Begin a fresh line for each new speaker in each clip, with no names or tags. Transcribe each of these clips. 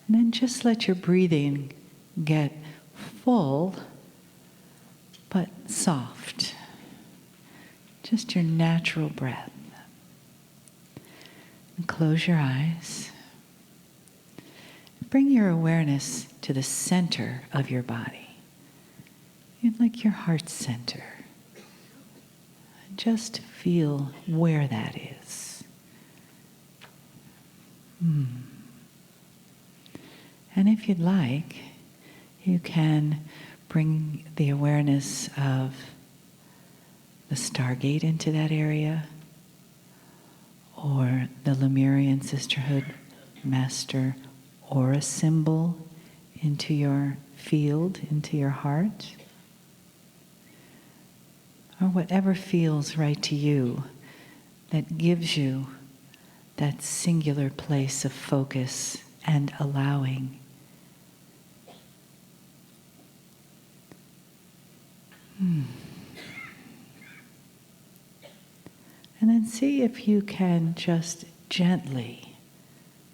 And then just let your breathing get full, but soft. Just your natural breath. And close your eyes. Bring your awareness to the center of your body. Like your heart center. Just feel where that is. And if you'd like, you can bring the awareness of the Stargate into that area, or the Lemurian Sisterhood Master Aura symbol into your field, into your heart, or whatever feels right to you that gives you that singular place of focus and allowing. And then see if you can just gently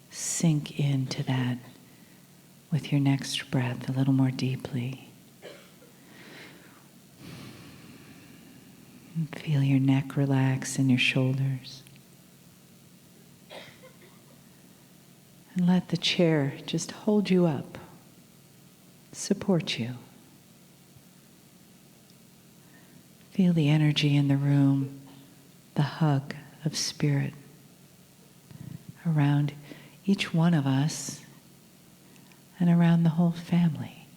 sink into that with your next breath a little more deeply. And feel your neck relax and your shoulders. And let the chair just hold you up, support you. Feel the energy in the room, the hug of spirit around each one of us and around the whole family.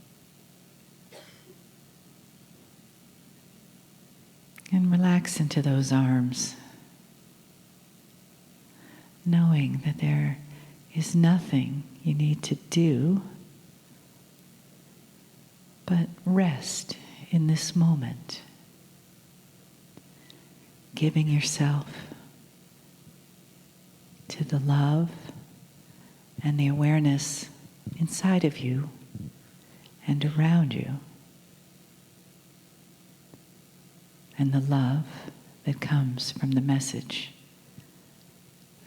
And relax into those arms, knowing that there is nothing you need to do but rest in this moment, giving yourself to the love and the awareness inside of you and around you, and the love that comes from the message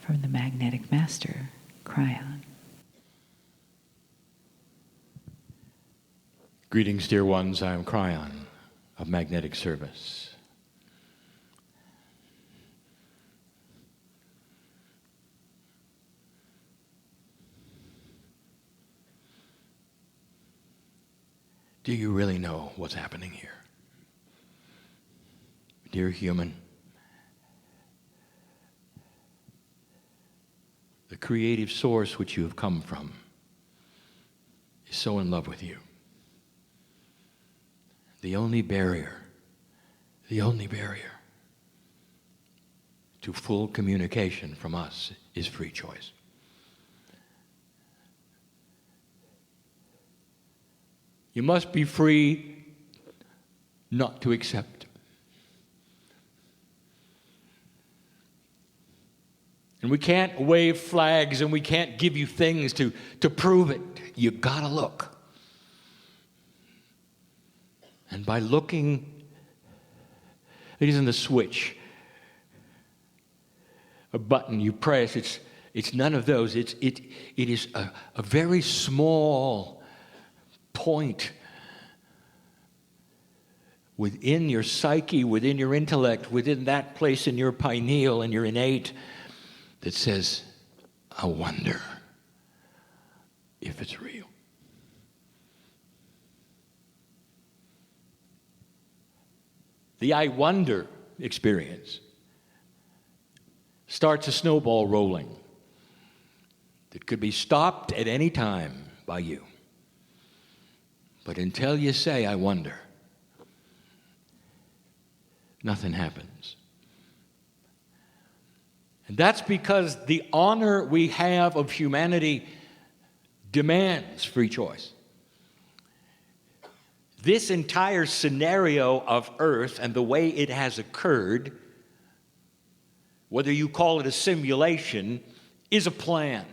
from the magnetic master, Kryon.
Greetings, dear ones. I am Kryon of Magnetic Service. Do you really know what's happening here? Dear human, the creative source which you have come from is so in love with you. The only barrier to full communication from us is free choice. You must be free not to accept. And we can't wave flags and we can't give you things to prove it. You gotta look. And by looking, it isn't a switch, a button you press. It's none of those. It is a very small point within your psyche, within your intellect, within that place in your pineal and your innate that says, I wonder if it's real. The I wonder experience starts a snowball rolling that could be stopped at any time by you. But until you say, I wonder, nothing happens. And that's because the honor we have of humanity demands free choice. This entire scenario of Earth and the way it has occurred, whether you call it a simulation, is a plan.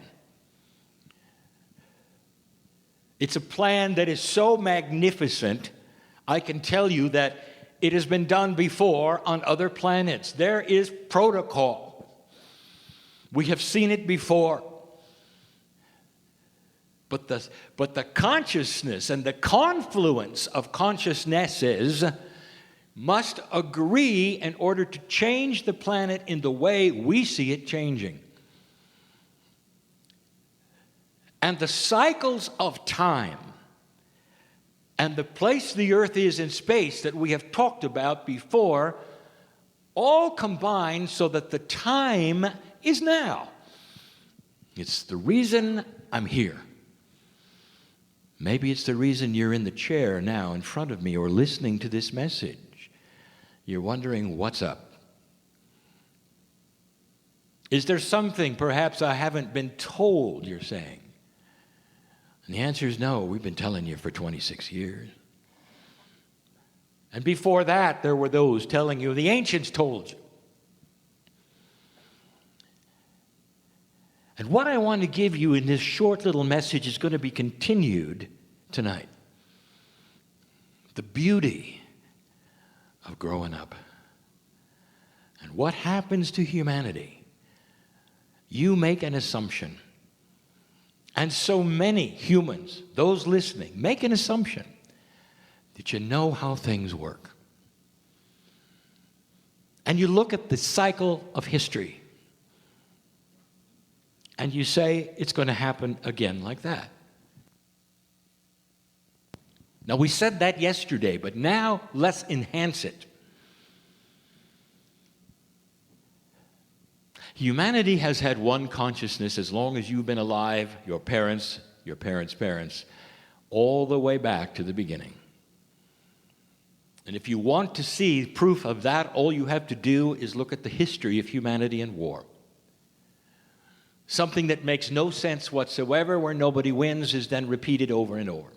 It's a plan that is so magnificent, I can tell you that it has been done before on other planets. There is protocol. We have seen it before. But the consciousness and the confluence of consciousnesses must agree in order to change the planet in the way we see it changing. And the cycles of time and the place the earth is in space that we have talked about before all combine so that the time is now. It's the reason I'm here. Maybe it's the reason you're in the chair now in front of me or listening to this message. You're wondering, what's up? Is there something perhaps I haven't been told, you're saying? And the answer is no. We've been telling you for 26 years. And before that, there were those telling you, the ancients told you. And what I want to give you in this short little message is going to be continued tonight. The beauty of growing up. And what happens to humanity? You make an assumption. And so many humans, those listening, make an assumption that you know how things work. And you look at the cycle of history and you say it's going to happen again like that. Now, we said that yesterday, but now let's enhance it. Humanity has had one consciousness as long as you've been alive, your parents' parents, all the way back to the beginning. And if you want to see proof of that, all you have to do is look at the history of humanity and war. Something that makes no sense whatsoever, where nobody wins, is then repeated over and over.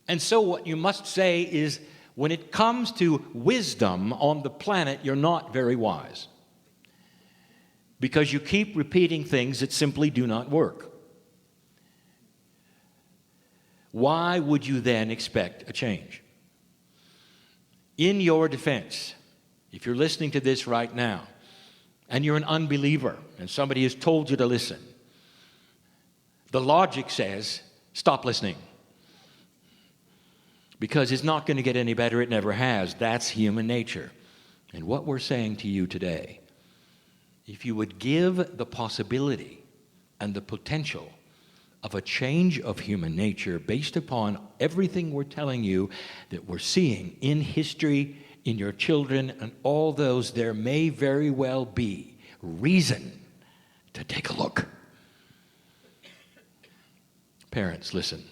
And so what you must say is, when it comes to wisdom on the planet, you're not very wise. Because you keep repeating things that simply do not work. Why would you then expect a change? In your defense, if you're listening to this right now, and you're an unbeliever, and somebody has told you to listen, the logic says, stop listening. Because it's not going to get any better. It never has. That's human nature. And what we're saying to you today, if you would give the possibility and the potential of a change of human nature based upon everything we're telling you that we're seeing in history, in your children, and all those, there may very well be reason to take a look. Parents, listen.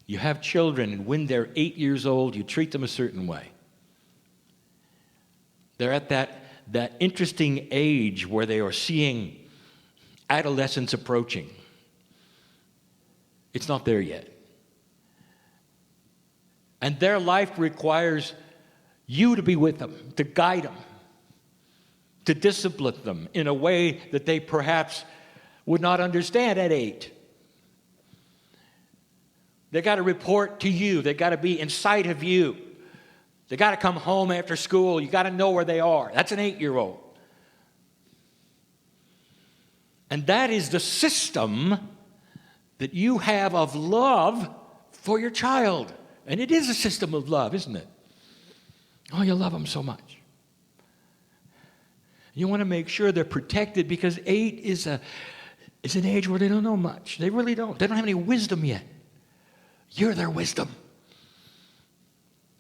You have children, and when they're 8 years old, you treat them a certain way. They're at that interesting age where they are seeing adolescence approaching. It's not there yet. And their life requires you to be with them, to guide them, to discipline them in a way that they perhaps would not understand at 8. They got to report to you. They got to be in sight of you. They got to come home after school. You got to know where they are. That's an 8-year-old. And that is the system that you have of love for your child. And it is a system of love, isn't it? Oh, you love them so much. You want to make sure they're protected, because 8 is an age where they don't know much. They really don't. They don't have any wisdom yet. You're their wisdom.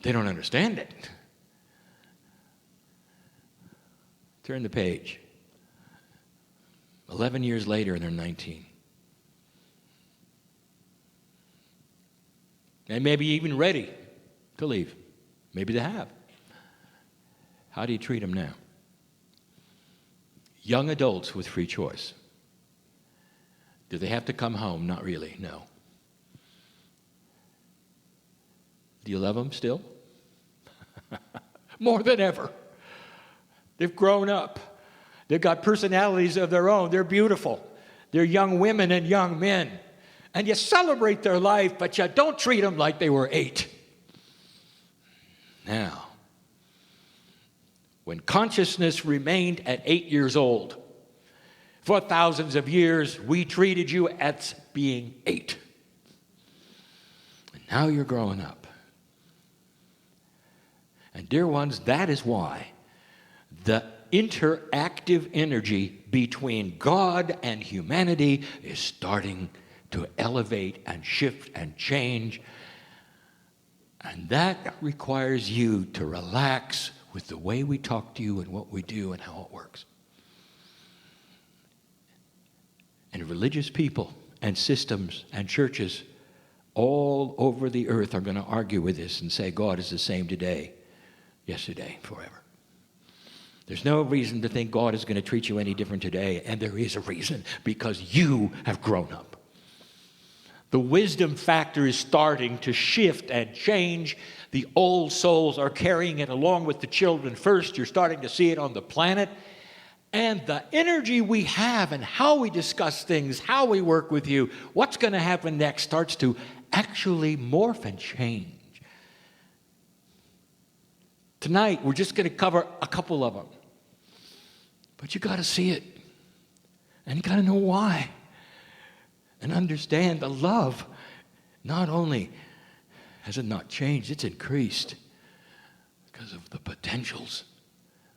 They don't understand it. Turn the page. 11 years later, and they're 19. And maybe even ready to leave. Maybe they have. How do you treat them now? Young adults with free choice. Do they have to come home? Not really, no. Do you love them still? More than ever. They've grown up. They've got personalities of their own. They're beautiful. They're young women and young men. And you celebrate their life, but you don't treat them like they were 8. Now, when consciousness remained at 8 years old, For thousands of years, we treated you as being 8. And now you're growing up. And dear ones, that is why the interactive energy between God and humanity is starting to elevate and shift and change. And that requires you to relax with the way we talk to you and what we do and how it works. And religious people and systems and churches all over the earth are going to argue with this and say God is the same today, yesterday, forever. There's no reason to think God is going to treat you any different today, and there is a reason, because you have grown up. The wisdom factor is starting to shift and change. The old souls are carrying it along with the children first. You're starting to see it on the planet. And the energy we have and how we discuss things, how we work with you, what's going to happen next starts to actually morph and change. Tonight, we're just going to cover a couple of them. But you got to see it. And you got to know why. And understand the love. Not only has it not changed, it's increased because of the potentials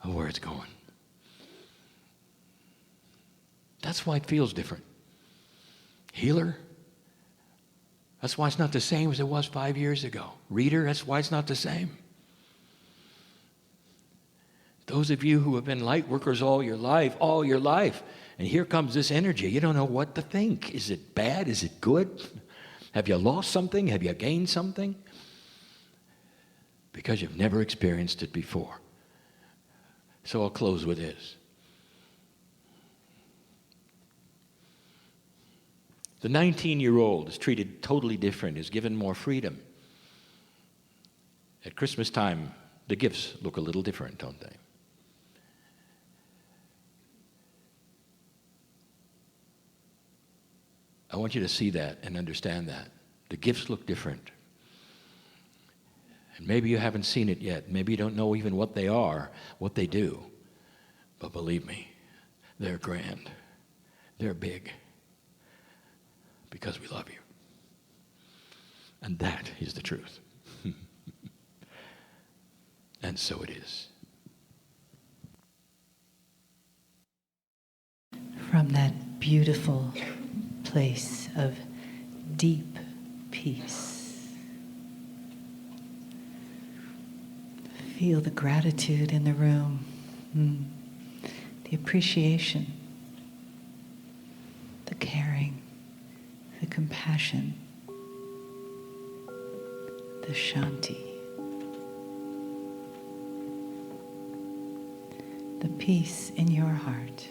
of where it's going. That's why it feels different. Healer, that's why it's not the same as it was 5 years ago. Reader, that's why it's not the same. Those of you who have been light workers all your life, and here comes this energy. You don't know what to think. Is it bad? Is it good? Have you lost something? Have you gained something? Because you've never experienced it before. So I'll close with this. The 19-year-old is treated totally different, is given more freedom. At Christmas time, the gifts look a little different, don't they? I want you to see that and understand that. The gifts look different. And maybe you haven't seen it yet. Maybe you don't know even what they are, what they do. But believe me, they're grand. They're big. Because we love you. And that is the truth. And so it is.
From that beautiful place of deep peace, feel the gratitude in the room, the appreciation, the caring, the compassion, the shanti, the peace in your heart.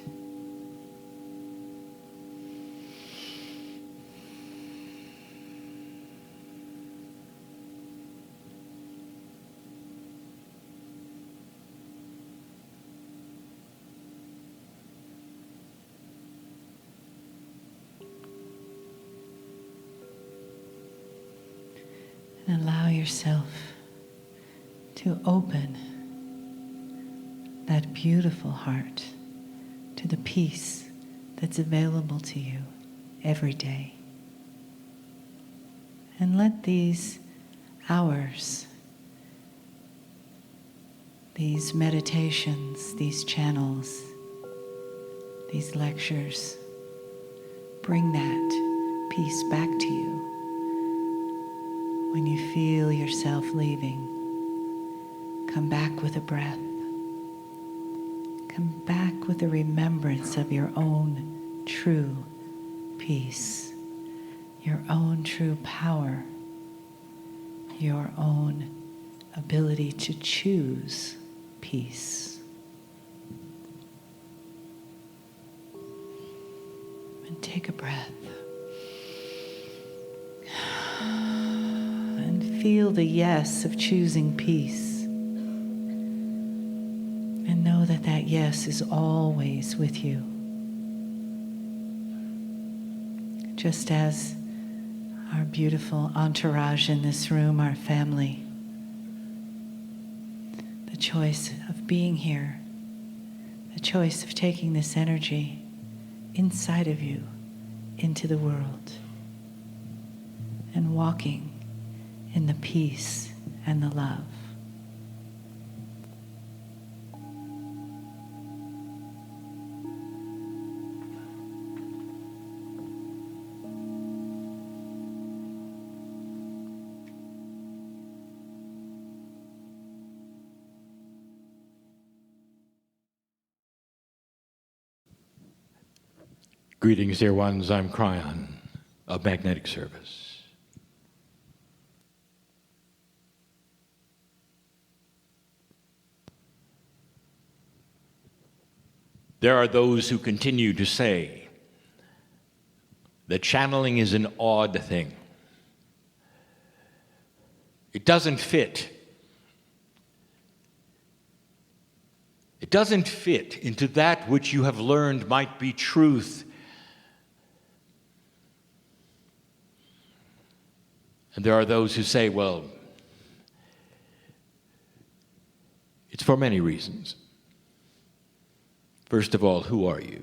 And allow yourself to open that beautiful heart to the peace that's available to you every day. And let these hours, these meditations, these channels, these lectures, bring that peace back to you. When you feel yourself leaving, come back with a breath. Come back with a remembrance of your own true peace, your own true power, your own ability to choose peace. And take a breath. Feel the yes of choosing peace. And know that that yes is always with you. Just as our beautiful entourage in this room, our family, the choice of being here, the choice of taking this energy inside of you into the world, and walking in the peace and the love.
Greetings, dear ones. I'm Kryon of Magnetic Service. There are those who continue to say that channeling is an odd thing. It doesn't fit. It doesn't fit into that which you have learned might be truth. And there are those who say, well, it's for many reasons. First of all, who are you?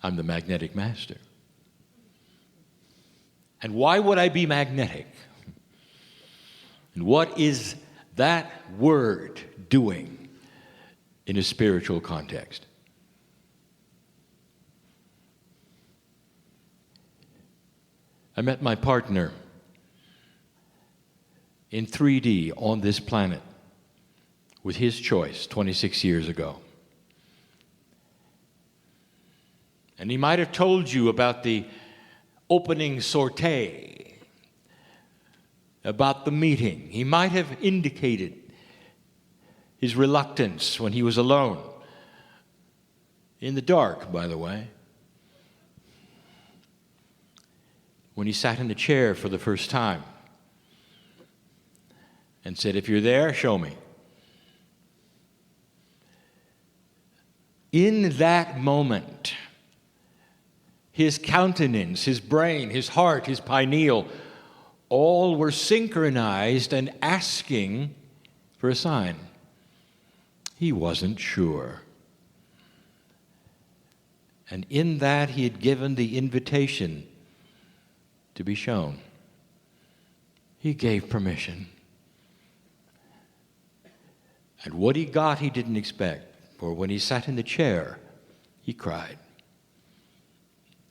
I'm the magnetic master. And why would I be magnetic? And what is that word doing in a spiritual context? I met my partner in 3D on this planet with his choice 26 years ago. And he might have told you about the opening sortie, about the meeting. He might have indicated his reluctance when he was alone, in the dark, by the way. When he sat in the chair for the first time and said, if you're there, show me. In that moment, his countenance, his brain, his heart, his pineal, all were synchronized and asking for a sign. He wasn't sure. And in that, he had given the invitation to be shown. He gave permission. And what he got, he didn't expect. For when he sat in the chair, he cried.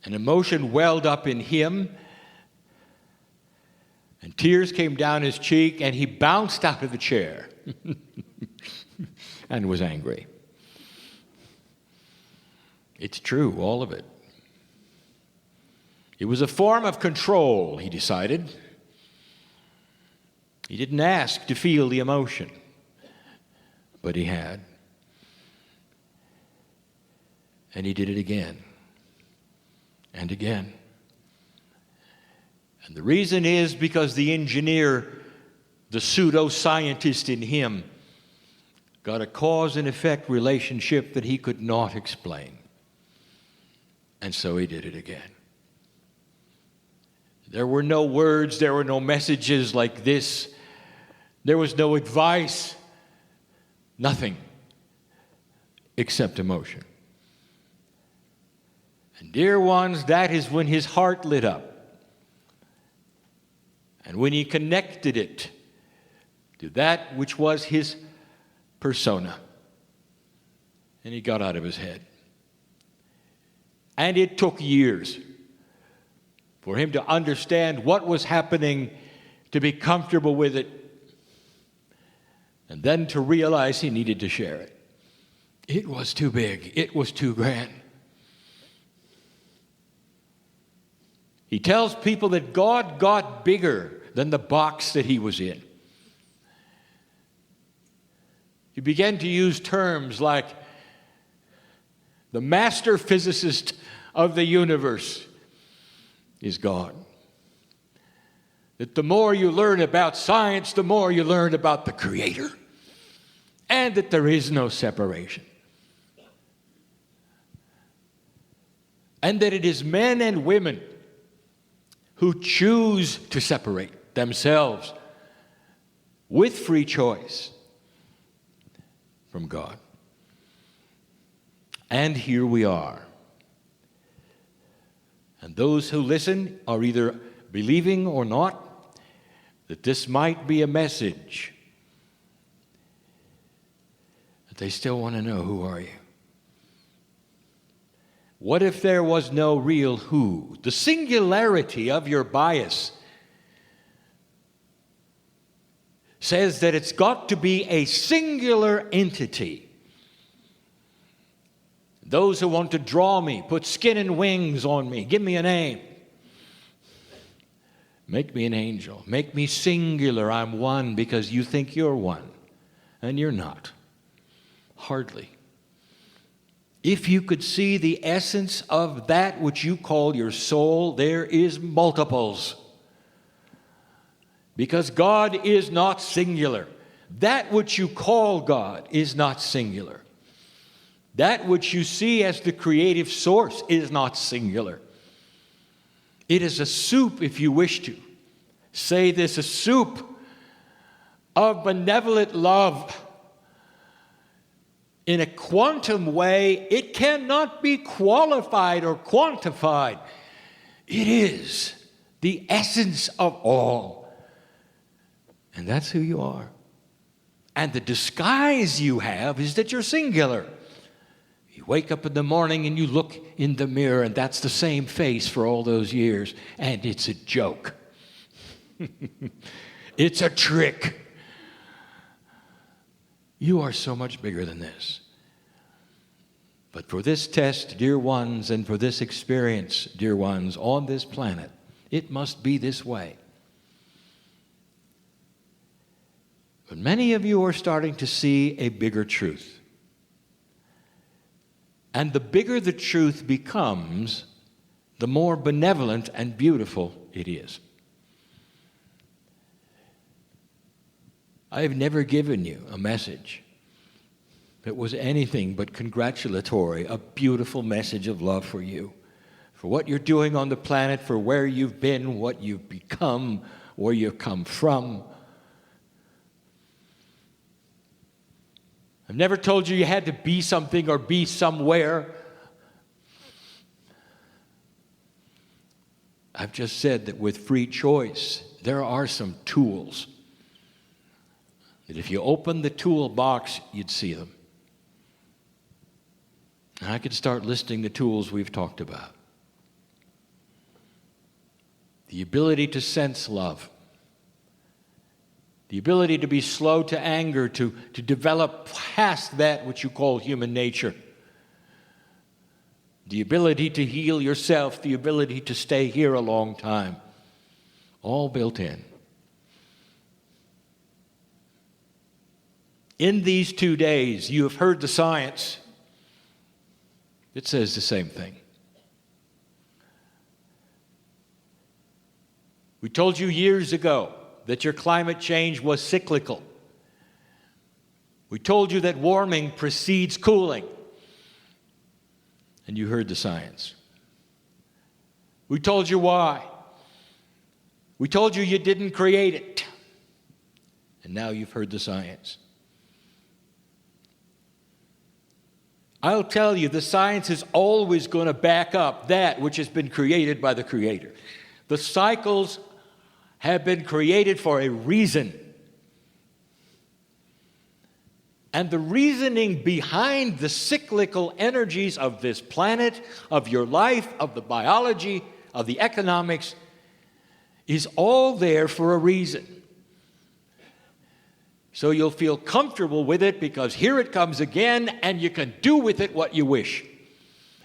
An emotion welled up in him, and tears came down his cheek, and he bounced out of the chair and was angry. It's true, all of it. It was a form of control, he decided. He didn't ask to feel the emotion, but he had. And he did it again and again. And the reason is because the engineer, the pseudo-scientist in him, got a cause and effect relationship that he could not explain. And so he did it again. There were no words, there were no messages like this. There was no advice, nothing except emotion. And dear ones, that is when his heart lit up. And when he connected it to that which was his persona. And he got out of his head. And it took years for him to understand what was happening, to be comfortable with it, and then to realize he needed to share it. It was too big. It was too grand. He tells people that God got bigger than the box that he was in. He began to use terms like the master physicist of the universe is God. That the more you learn about science, the more you learn about the Creator. And that there is no separation. And that it is men and women who choose to separate themselves with free choice from God. And here we are. And those who listen are either believing or not that this might be a message. But they still want to know, who are you? What if there was no real who? The singularity of your bias says that it's got to be a singular entity. Those who want to draw me, put skin and wings on me, give me a name. Make me an angel. Make me singular. I'm one because you think you're one. And you're not. Hardly. If you could see the essence of that which you call your soul, there is multiples. Because God is not singular. That which you call God is not singular. That which you see as the creative source is not singular. It is a soup, if you wish to say this, a soup of benevolent love. In a quantum way, it cannot be qualified or quantified. It is the essence of all. And that's who you are. And the disguise you have is that you're singular. You wake up in the morning and you look in the mirror, and that's the same face for all those years. And it's a joke. It's a trick. You are so much bigger than this. But for this test, dear ones, and for this experience, dear ones, on this planet, it must be this way. But many of you are starting to see a bigger truth. And the bigger the truth becomes, the more benevolent and beautiful it is. I have never given you a message that was anything but congratulatory, a beautiful message of love for you, for what you're doing on the planet, for where you've been, what you've become, where you've come from. I've never told you you had to be something or be somewhere. I've just said that with free choice, there are some tools that if you open the toolbox, you'd see them. And I could start listing the tools we've talked about. The ability to sense love. The ability to be slow to anger, to develop past that which you call human nature. The ability to heal yourself, the ability to stay here a long time. All built in. In these 2 days, you have heard the science. It says the same thing. We told you years ago that your climate change was cyclical. We told you that warming precedes cooling. And you heard the science. We told you why. We told you you didn't create it. And now you've heard the science. I'll tell you, the science is always going to back up that which has been created by the Creator. The cycles have been created for a reason. And the reasoning behind the cyclical energies of this planet, of your life, of the biology, of the economics, is all there for a reason. So you'll feel comfortable with it because here it comes again and you can do with it what you wish.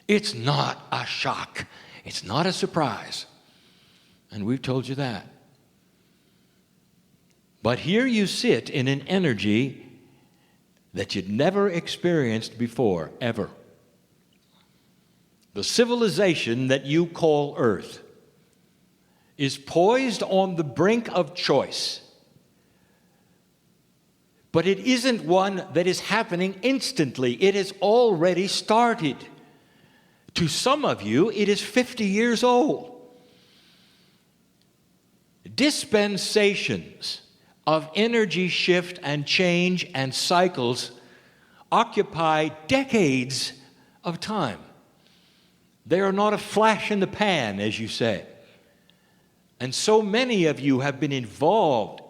It's not a shock. It's not a surprise. And we've told you that. But here you sit in an energy that you'd never experienced before, ever. The civilization that you call Earth is poised on the brink of choice. But it isn't one that is happening instantly. It has already started. To some of you, it is 50 years old. Dispensations of energy shift and change and cycles occupy decades of time. They are not a flash in the pan, as you say. And so many of you have been involved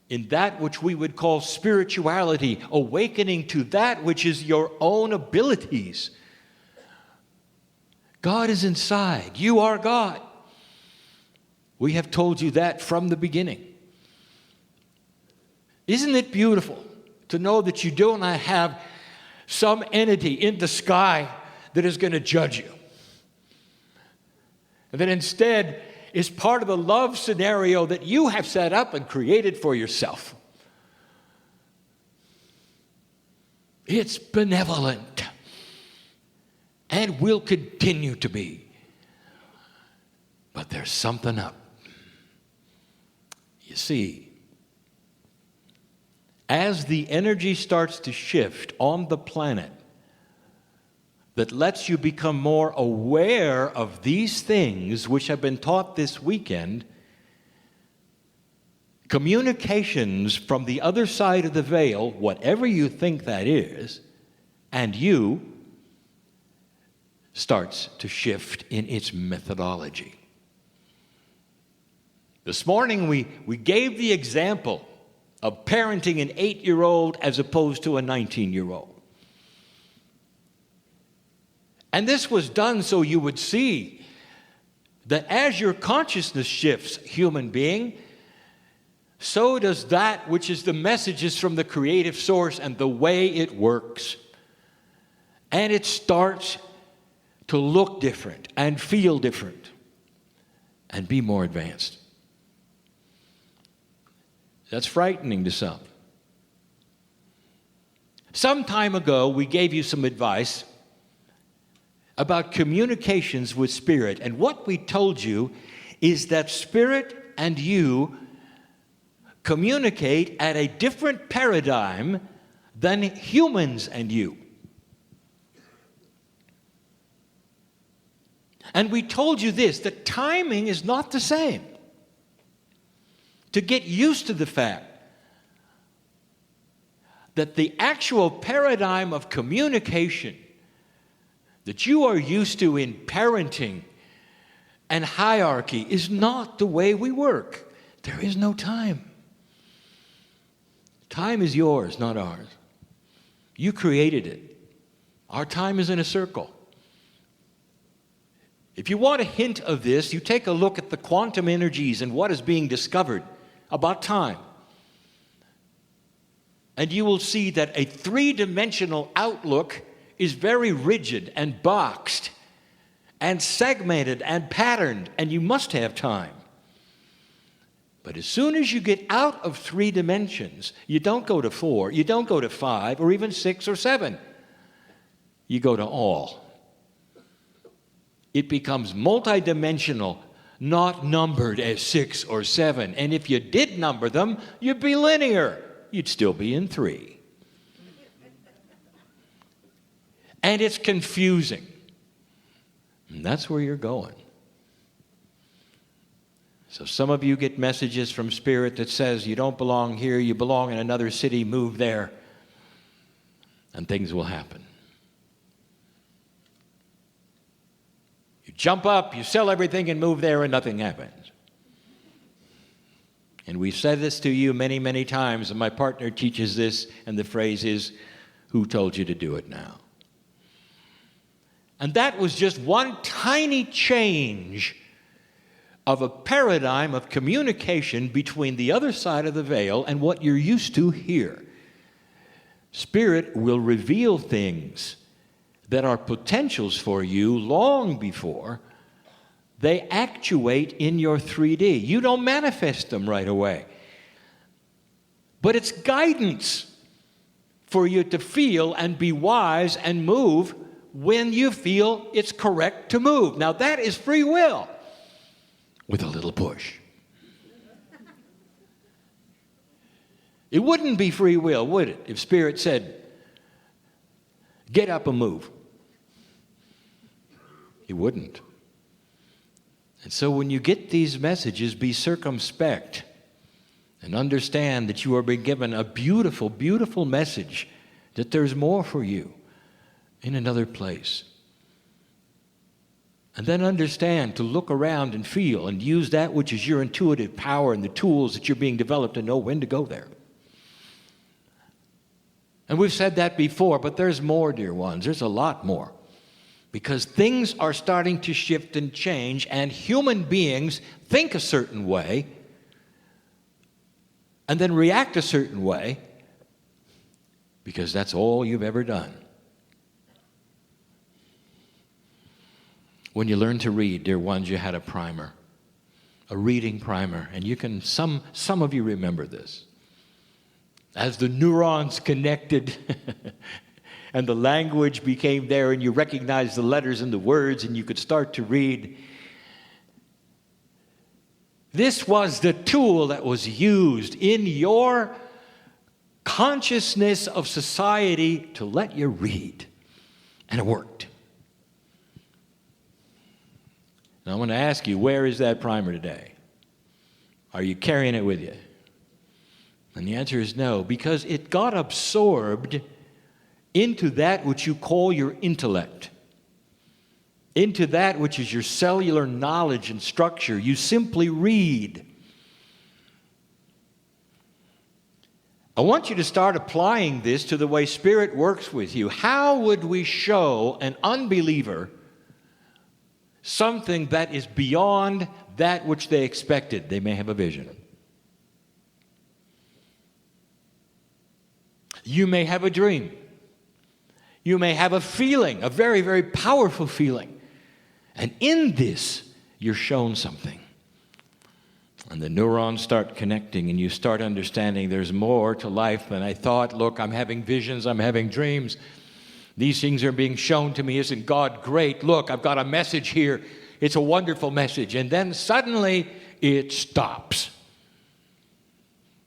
in that which we would call spirituality, awakening to that which is your own abilities. God is inside. You are God. We have told you that from the beginning. Isn't it beautiful to know that you do not have some entity in the sky that is going to judge you? And that instead is part of the love scenario that you have set up and created for yourself. It's benevolent and will continue to be. But there's something up. You see, as the energy starts to shift on the planet that lets you become more aware of these things which have been taught this weekend, communications from the other side of the veil, whatever you think that is, and you, starts to shift in its methodology. This morning we gave the example of parenting an 8-year-old as opposed to a 19-year-old. And this was done so you would see that as your consciousness shifts, human being, so does that which is the messages from the creative source and the way it works. And it starts to look different and feel different and be more advanced. That's frightening to some. Some time ago, we gave you some advice about communications with Spirit. And what we told you is that Spirit and you communicate at a different paradigm than humans and you. And we told you this, the timing is not the same. To get used to the fact that the actual paradigm of communication that you are used to in parenting and hierarchy is not the way we work. There is no time. Time is yours, not ours. You created it. Our time is in a circle. If you want a hint of this, you take a look at the quantum energies and what is being discovered about time. And you will see that a three-dimensional outlook is very rigid and boxed and segmented and patterned, and you must have time. But as soon as you get out of 3 dimensions, you don't go to 4, you don't go to 5, or even 6 or 7. You go to all. It becomes multidimensional, not numbered as 6 or 7. And if you did number them, you'd be linear. You'd still be in 3. And it's confusing. And that's where you're going. So some of you get messages from Spirit that says you don't belong here, you belong in another city, move there, and things will happen. You jump up, you sell everything and move there and nothing happens. And we've said this to you many, many times, and my partner teaches this, and the phrase is, who told you to do it now? And that was just one tiny change of a paradigm of communication between the other side of the veil and what you're used to here. Spirit will reveal things that are potentials for you long before they actuate in your 3D. You don't manifest them right away. But it's guidance for you to feel and be wise and move when you feel it's correct to move. Now that is free will with a little push. It wouldn't be free will, would it, if Spirit said, get up and move? It wouldn't. And so when you get these messages, be circumspect and understand that you are being given a beautiful, beautiful message, that there's more for you. in another place. And then understand to look around and feel and use that which is your intuitive power and the tools that you're being developed to know when to go there. And we've said that before, but there's more, dear ones. There's a lot more. Because things are starting to shift and change, and human beings think a certain way and then react a certain way because that's all you've ever done. When you learned to read, dear ones, you had a primer, a reading primer, and you can, some of you remember this. As the neurons connected and the language became there and you recognized the letters and the words and you could start to read, this was the tool that was used in your consciousness of society to let you read, and it worked. Now, I want to ask you, where is that primer today? Are you carrying it with you? And the answer is no, because it got absorbed into that which you call your intellect, into that which is your cellular knowledge and structure. You simply read. I want you to start applying this to the way Spirit works with you. How would we show an unbeliever something that is beyond that which they expected? They may have a vision. You may have a dream. You may have a feeling, a very, very powerful feeling. And in this, you're shown something. And the neurons start connecting, and you start understanding there's more to life than I thought. Look, I'm having visions, I'm having dreams. These things are being shown to me. Isn't God great? Look, I've got a message here. It's a wonderful message. And then suddenly it stops.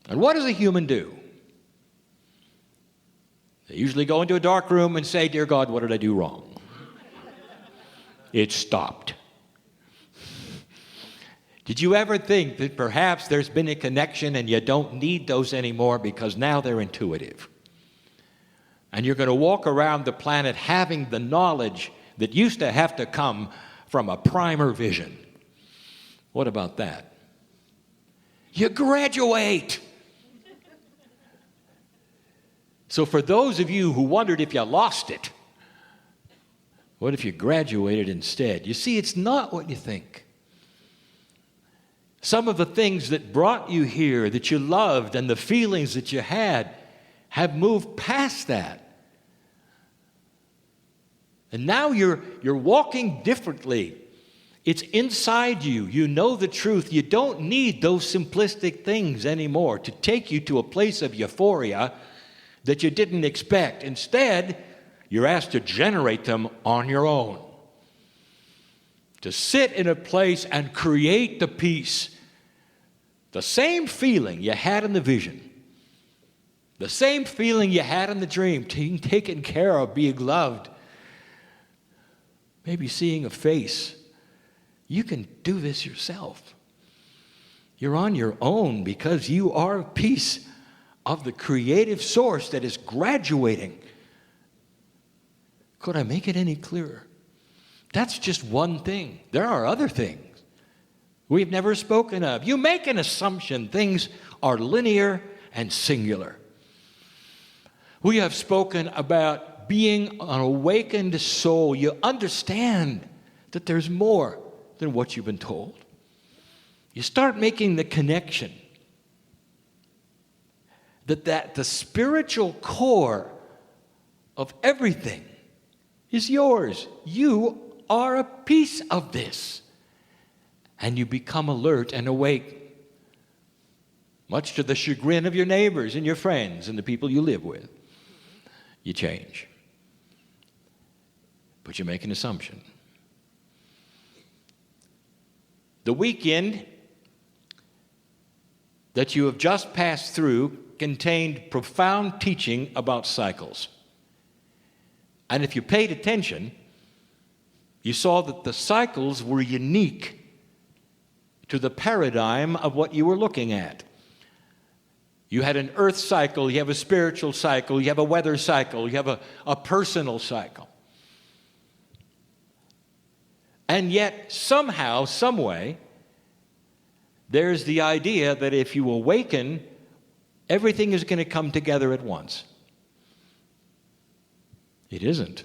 And what does a human do? They usually go into a dark room and say, "Dear God, what did I do wrong?" It stopped. Did you ever think that perhaps there's been a connection and you don't need those anymore because now they're intuitive? And you're going to walk around the planet having the knowledge that used to have to come from a primer vision. What about that? You graduate. So for those of you who wondered if you lost it, what if you graduated instead? You see, it's not what you think. Some of the things that brought you here, that you loved, and the feelings that you had, have moved past that. And now you're walking differently. It's inside you. You know the truth. You don't need those simplistic things anymore to take you to a place of euphoria that you didn't expect. Instead, you're asked to generate them on your own. To sit in a place and create the peace. The same feeling you had in the vision. The same feeling you had in the dream, being taken care of, being loved. Maybe seeing a face. You can do this yourself. You're on your own because you are a piece of the creative source that is graduating. Could I make it any clearer? That's just one thing. There are other things we've never spoken of. You make an assumption things are linear and singular. We have spoken about being an awakened soul. You understand that there's more than what you've been told. You start making the connection that the spiritual core of everything is yours. You are a piece of this. And you become alert and awake, much to the chagrin of your neighbors and your friends and the people you live with. You change. But you make an assumption. The weekend that you have just passed through contained profound teaching about cycles. And if you paid attention, you saw that the cycles were unique to the paradigm of what you were looking at. You had an earth cycle, you have a spiritual cycle, you have a weather cycle, you have a personal cycle. And yet, somehow, some way, there's the idea that if you awaken, everything is going to come together at once. It isn't.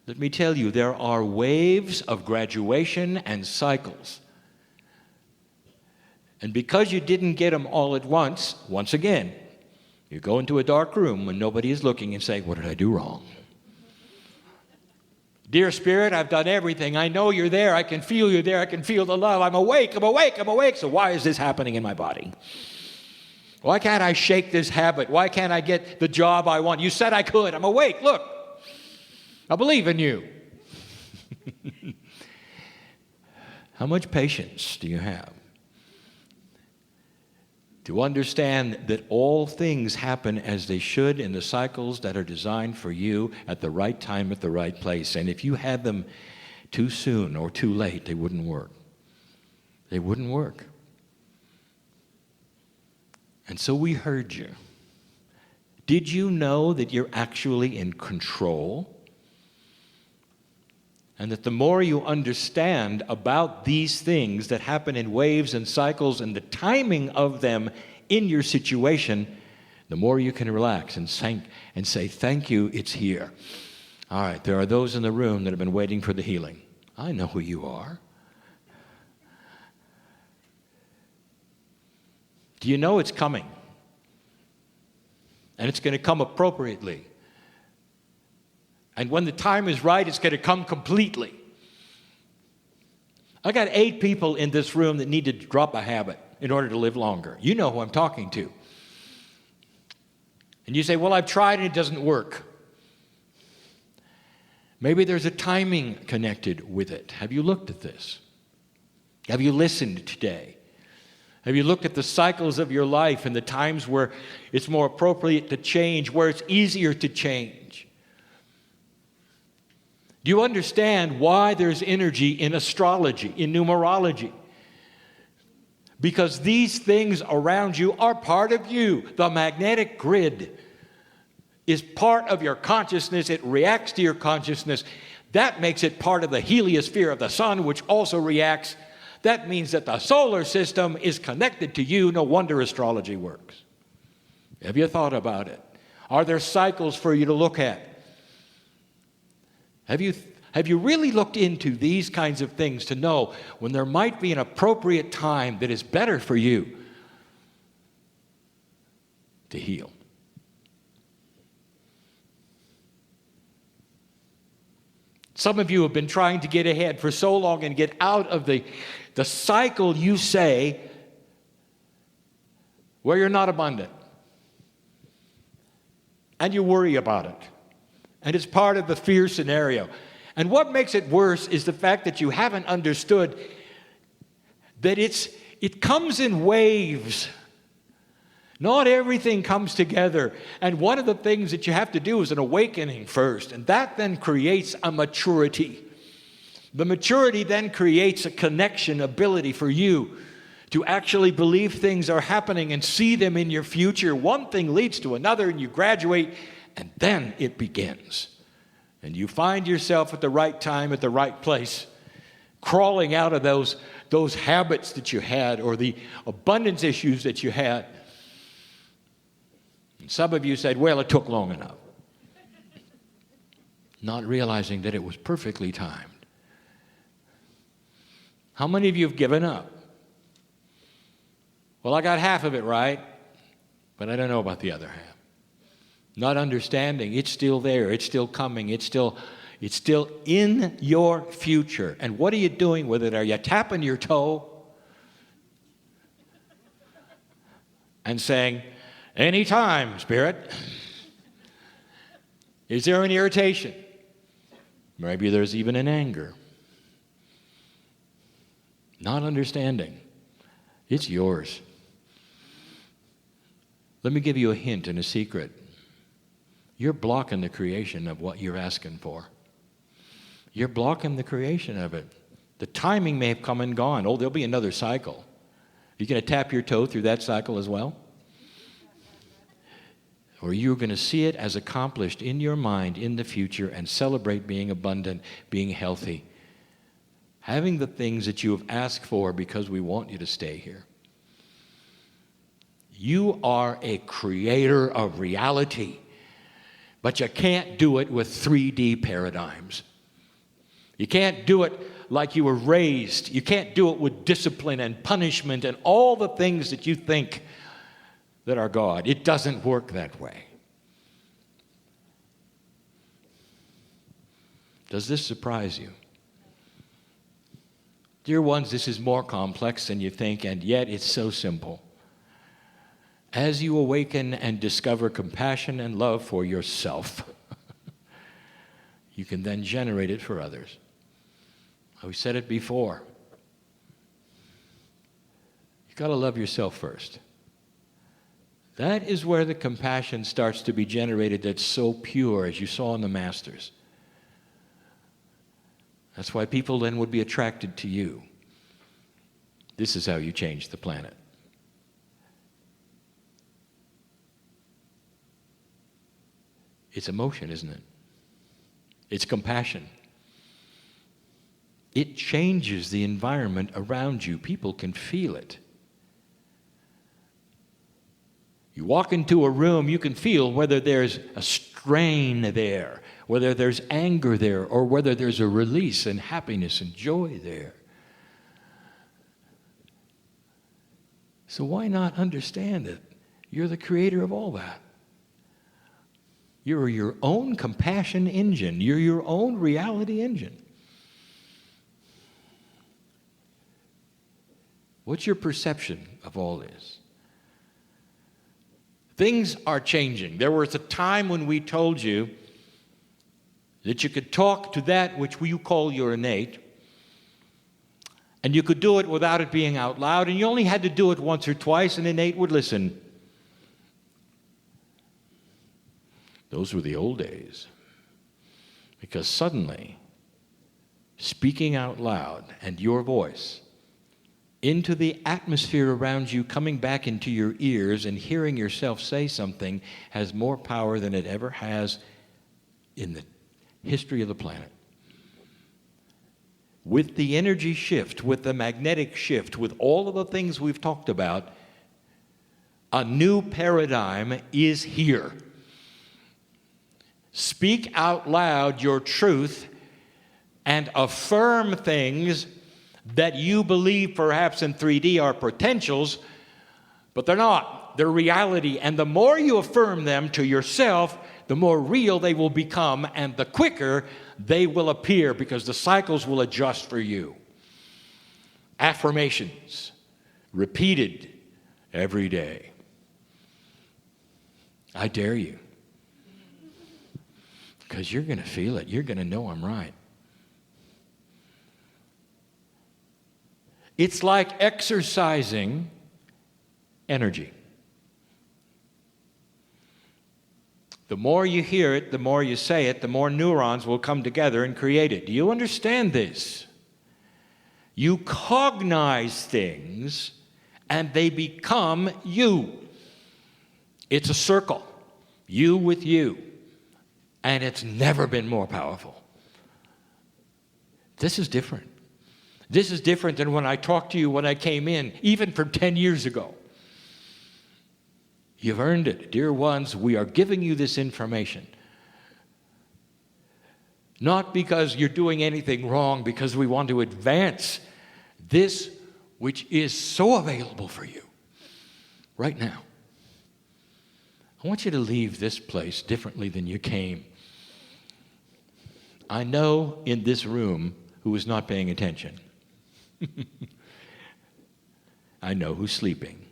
Let me tell you, there are waves of graduation and cycles. And because you didn't get them all at once again, you go into a dark room when nobody is looking and say, what did I do wrong? Dear Spirit, I've done everything. I know you're there. I can feel you there. I can feel the love. I'm awake. So why is this happening in my body? Why can't I shake this habit? Why can't I get the job I want? You said I could. I'm awake. Look, I believe in you. How much patience do you have to understand that all things happen as they should in the cycles that are designed for you at the right time, at the right place? And if you had them too soon or too late, they wouldn't work. They wouldn't work. And so we heard you. Did you know that you're actually in control? And that the more you understand about these things that happen in waves and cycles and the timing of them in your situation, the more you can relax and say, thank you, it's here. All right, there are those in the room that have been waiting for the healing. I know who you are. Do you know it's coming? And it's going to come appropriately. And when the time is right, it's going to come completely. I got 8 people in this room that need to drop a habit in order to live longer. You know who I'm talking to. And you say, well, I've tried and it doesn't work. Maybe there's a timing connected with it. Have you looked at this? Have you listened today? Have you looked at the cycles of your life and the times where it's more appropriate to change, where it's easier to change? Do you understand why there's energy in astrology, in numerology? Because these things around you are part of you. The magnetic grid is part of your consciousness. It reacts to your consciousness. That makes it part of the heliosphere of the sun, which also reacts. That means that the solar system is connected to you. No wonder astrology works. Have you thought about it? Are there cycles for you to look at? Have you really looked into these kinds of things to know when there might be an appropriate time that is better for you to heal? Some of you have been trying to get ahead for so long and get out of the cycle, you say, where you're not abundant. And you worry about it. And it's part of the fear scenario. And what makes it worse is the fact that you haven't understood that it comes in waves. Not everything comes together. And one of the things that you have to do is an awakening first. And that then creates a maturity. The maturity then creates a connection ability for you to actually believe things are happening and see them in your future. One thing leads to another and you graduate. And then it begins. And you find yourself at the right time, at the right place, crawling out of those habits that you had or the abundance issues that you had. And some of you said, well, it took long enough. Not realizing that it was perfectly timed. How many of you have given up? Well, I got half of it right, but I don't know about the other half. Not understanding, it's still there, it's still coming, it's still in your future. And what are you doing with it? Are you tapping your toe and saying, anytime, Spirit? Is there an irritation? Maybe there's even an anger. Not understanding. It's yours. Let me give you a hint and a secret. You're blocking the creation of what you're asking for. You're blocking the creation of it. The timing may have come and gone. Oh, there'll be another cycle. You're going to tap your toe through that cycle as well? or you're going to see it as accomplished in your mind in the future and celebrate being abundant, being healthy, having the things that you have asked for because we want you to stay here. You are a creator of reality, but you can't do it with 3D paradigms. You can't do it like you were raised. You can't do it with discipline and punishment and all the things that you think that are God. It doesn't work that way. Does this surprise you? Dear ones, this is more complex than you think, and yet it's so simple. As you awaken and discover compassion and love for yourself, you can then generate it for others. We said it before. You've got to love yourself first. That is where the compassion starts to be generated that's so pure, as you saw in the Masters. That's why people then would be attracted to you. This is how you change the planet. It's emotion, isn't it? It's compassion. It changes the environment around you. People can feel it. You walk into a room, you can feel whether there's a strain there, whether there's anger there, or whether there's a release and happiness and joy there. So why not understand that you're the creator of all that? You're your own compassion engine. You're your own reality engine. What's your perception of all this? Things are changing. There was a time when we told you that you could talk to that which you call your innate, and you could do it without it being out loud, and you only had to do it once or twice, and innate would listen. Those were the old days. Because suddenly, speaking out loud and your voice into the atmosphere around you, coming back into your ears and hearing yourself say something, has more power than it ever has in the history of the planet. With the energy shift, with the magnetic shift, with all of the things we've talked about, a new paradigm is here. Speak out loud your truth and affirm things that you believe perhaps in 3D are potentials, but they're not. They're reality. And the more you affirm them to yourself, the more real they will become, and the quicker they will appear, because the cycles will adjust for you. Affirmations, repeated every day. I dare you. Because you're going to feel it. You're going to know I'm right. It's like exercising energy. The more you hear it, the more you say it, the more neurons will come together and create it. Do you understand this? You cognize things and they become you. It's a circle. You with you. And it's never been more powerful. This is different. This is different than when I talked to you when I came in, even from 10 years ago. You've earned it. Dear ones, we are giving you this information. Not because you're doing anything wrong, because we want to advance this which is so available for you right now. I want you to leave this place differently than you came. I know in this room who is not paying attention. I know who's sleeping.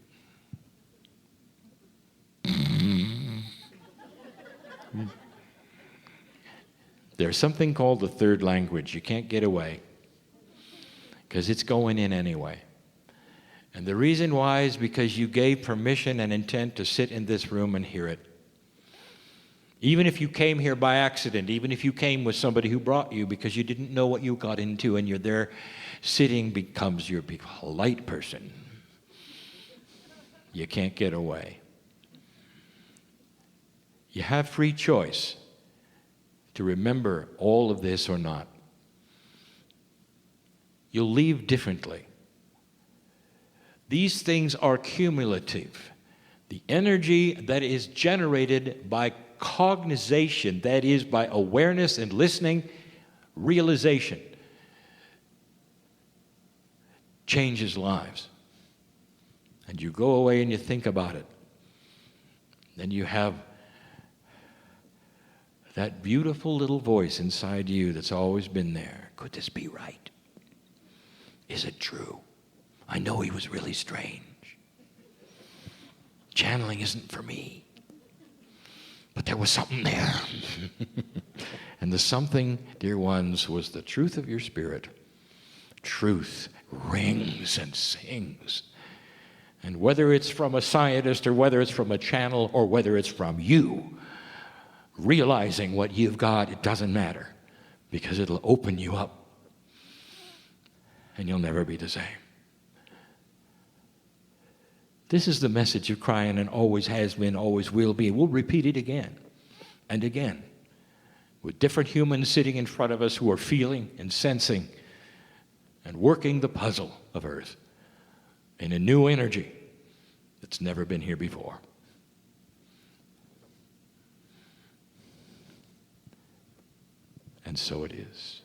There's something called the third language. You can't get away because it's going in anyway. And the reason why is because you gave permission and intent to sit in this room and hear it. Even if you came here by accident, even if you came with somebody who brought you because you didn't know what you got into and you're there sitting becomes your polite person. You can't get away. You have free choice to remember all of this or not. You'll leave differently. These things are cumulative. The energy that is generated by cognization, that is, by awareness and listening, realization, changes lives. And you go away and you think about it. Then you have that beautiful little voice inside you that's always been there. Could this be right? Is it true? I know he was really strange. Channeling isn't for me. But there was something there. And the something, dear ones, was the truth of your spirit. Truth rings and sings. And whether it's from a scientist or whether it's from a channel or whether it's from you, realizing what you've got, it doesn't matter, because it'll open you up and you'll never be the same. This is the message of Kryon, and always has been, always will be. We'll repeat it again and again with different humans sitting in front of us who are feeling and sensing and working the puzzle of Earth in a new energy that's never been here before. And so it is.